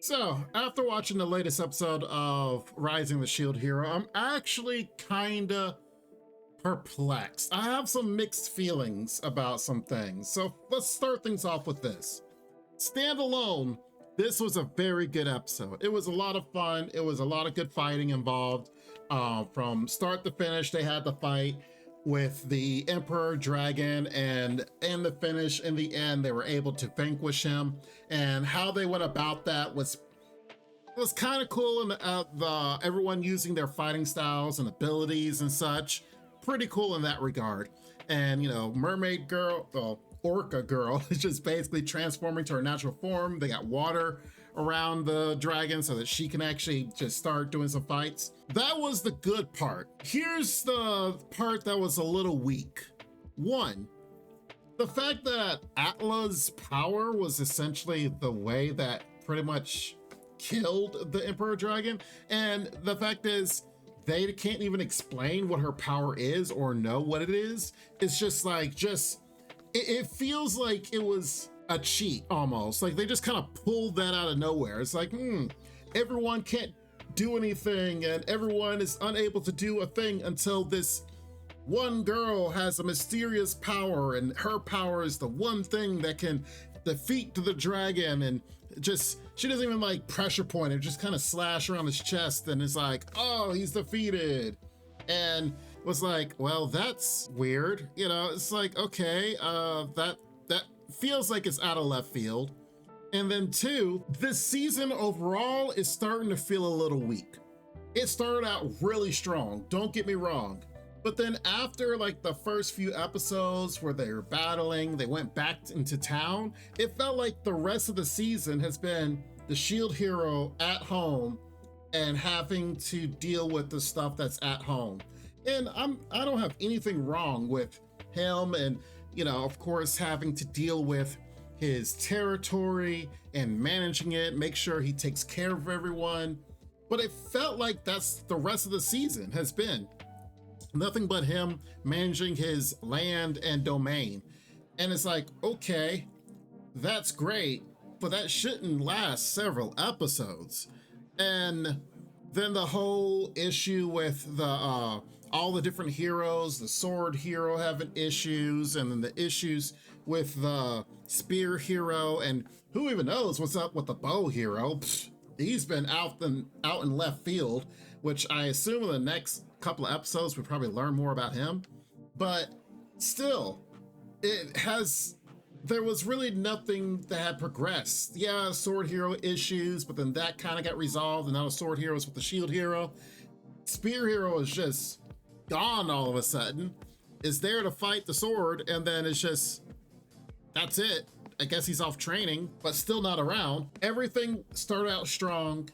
So, after watching the latest episode of Rising the Shield Hero, I'm actually kinda perplexed. I have some mixed feelings about some things. So, let's start things off with this. Standalone, this was a very good episode. It was a lot of fun. It was a lot of good fighting involved. From start to finish, they had the fight with the Emperor Dragon, and in the finish, in the end, they were able to vanquish him. And how they went about that was kind of cool, and everyone using their fighting styles and abilities and such. Pretty cool in that regard. And you know, Mermaid Girl, Orca Girl, is just basically transforming to her natural form. They got water around the dragon so that she can actually just start doing some fights. That was the good part. Here's the part that was a little weak. One, the fact that Atla's power was essentially the way that pretty much killed the Emperor Dragon. And the fact is, they can't even explain what her power is or know what it is. It's just like, it feels like it was a cheat almost. Like they just kind of pulled that out of nowhere. It's like, everyone can't do anything and everyone is unable to do a thing until this one girl has a mysterious power, and her power is the one thing that can defeat the dragon. And just, she doesn't even like pressure point it, just kind of slash around his chest, and it's like, oh, he's defeated. And was like, well, that's weird. You know, it's like, okay, that feels like it's out of left field. And then two, this season overall is starting to feel a little weak. It started out really strong, don't get me wrong. But then after like the first few episodes where they were battling, they went back into town, it felt like the rest of the season has been the Shield Hero at home and having to deal with the stuff that's at home. And I don't have anything wrong with him, and you know, of course, having to deal with his territory and managing it, make sure he takes care of everyone. But it felt like that's the rest of the season has been nothing but him managing his land and domain. And it's like, okay, that's great, but that shouldn't last several episodes. And then the whole issue with the all the different heroes, the sword hero having issues, and then the issues with the spear hero, and who even knows what's up with the bow hero. Pfft, he's been out in left field, which I assume in the next couple of episodes we probably learn more about him. But still, there was really nothing that had progressed. Yeah, sword hero issues, but then that kind of got resolved, and now the sword hero is with the shield hero. Spear hero is just gone all of a sudden, is there to fight the sword, and then it's just, that's it. I guess he's off training, but still not around. Everything started out strong,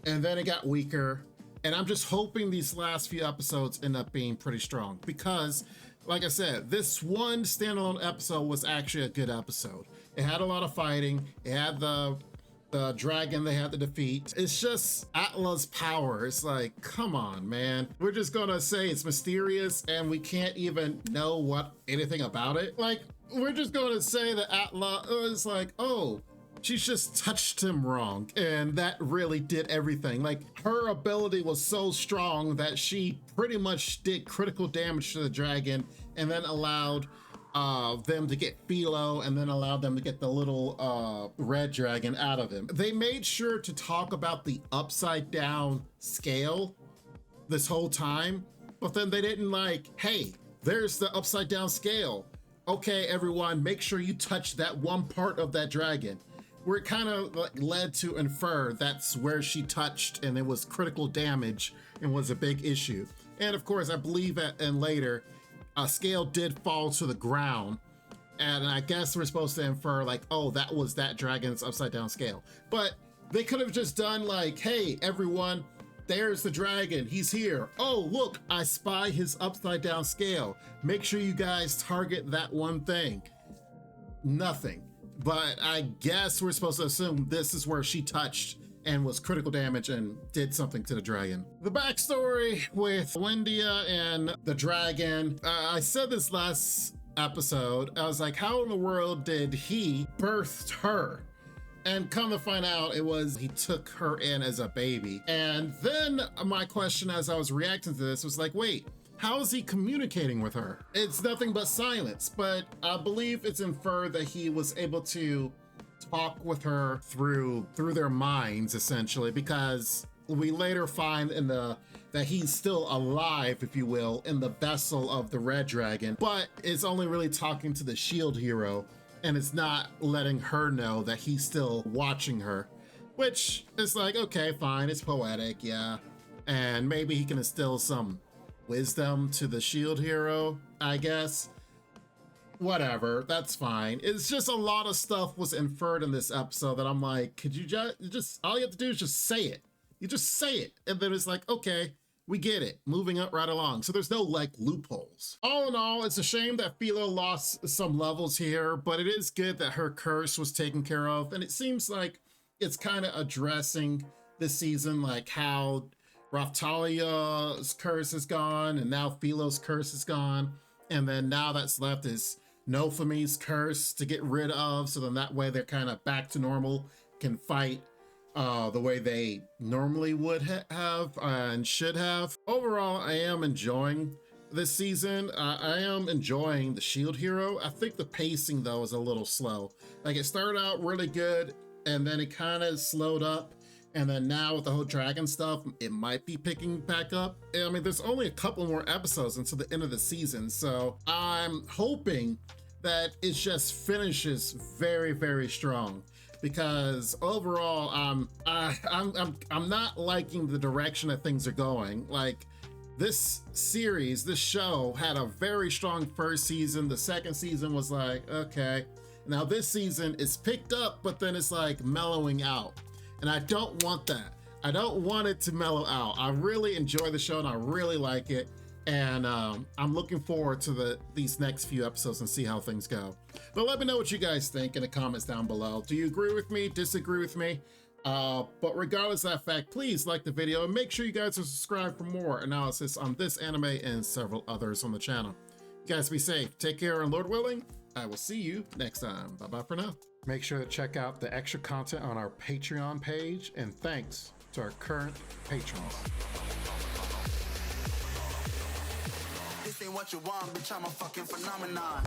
and then it got weaker. And I'm just hoping these last few episodes end up being pretty strong, because like I said, this one standalone episode was actually a good episode. It had a lot of fighting. It had the dragon they had to defeat. It's just Atla's power. It's like, come on, man. We're just gonna say it's mysterious and we can't even know anything about it. Like, we're just gonna say that Atla is like, oh, she's just touched him wrong, and that really did everything. Like, her ability was so strong that she pretty much did critical damage to the dragon, and then allowed them to get Filo, and then allowed them to get the little red dragon out of him. They made sure to talk about the upside down scale this whole time, but then they didn't like, hey, there's the upside down scale. Okay, everyone, make sure you touch that one part of that dragon. Where it kind of led to infer that's where she touched, and it was critical damage and was a big issue. And of course, I believe that, and later, a scale did fall to the ground, and I guess we're supposed to infer like, oh, that was that dragon's upside down scale. But they could have just done like, hey, everyone, there's the dragon, he's here. Oh, look, I spy his upside down scale. Make sure you guys target that one thing. Nothing. But I guess we're supposed to assume this is where she touched and was critical damage and did something to the dragon. The backstory with Lindia and the dragon, I said this last episode, I was like, how in the world did he birth her? And come to find out, it was he took her in as a baby. And then my question as I was reacting to this was like, wait, how is he communicating with her? It's nothing but silence, but I believe it's inferred that he was able to talk with her through their minds, essentially, because we later find that he's still alive, if you will, in the vessel of the Red Dragon, but it's only really talking to the shield hero, and it's not letting her know that he's still watching her, which is like, okay, fine, it's poetic, yeah. And maybe he can instill some wisdom to the shield hero, I guess. Whatever, that's fine. It's just a lot of stuff was inferred in this episode that I'm like, could you just all you have to do is just say it. You just say it. And then it's like, okay, we get it. Moving up right along. So there's no like loopholes. All in all, it's a shame that Filo lost some levels here, but it is good that her curse was taken care of. And it seems like it's kind of addressing this season, like how Raphtalia's curse is gone and now Philo's curse is gone. And then now that's left is Naofumi's curse to get rid of. So then that way they're kind of back to normal, can fight the way they normally would have and should have. Overall, I am enjoying this season. I am enjoying the shield hero. I think the pacing though is a little slow. Like it started out really good and then it kind of slowed up. And then now with the whole dragon stuff, it might be picking back up. I mean, there's only a couple more episodes until the end of the season. So I'm hoping that it just finishes very, very strong. Because overall, I'm not liking the direction that things are going. Like this series, this show had a very strong first season. The second season was like, okay. Now this season is picked up, but then it's like mellowing out. And I don't want that. I don't want it to mellow out. I really enjoy the show and I really like it. And I'm looking forward to these next few episodes and see how things go. But let me know what you guys think in the comments down below. Do you agree with me? Disagree with me? But regardless of that fact, please like the video and make sure you guys are subscribed for more analysis on this anime and several others on the channel. You guys be safe. Take care, and Lord willing, I will see you next time. Bye-bye for now. Make sure to check out the extra content on our Patreon page, and thanks to our current patrons. This ain't what you want, bitch, I'm a fucking phenomenon.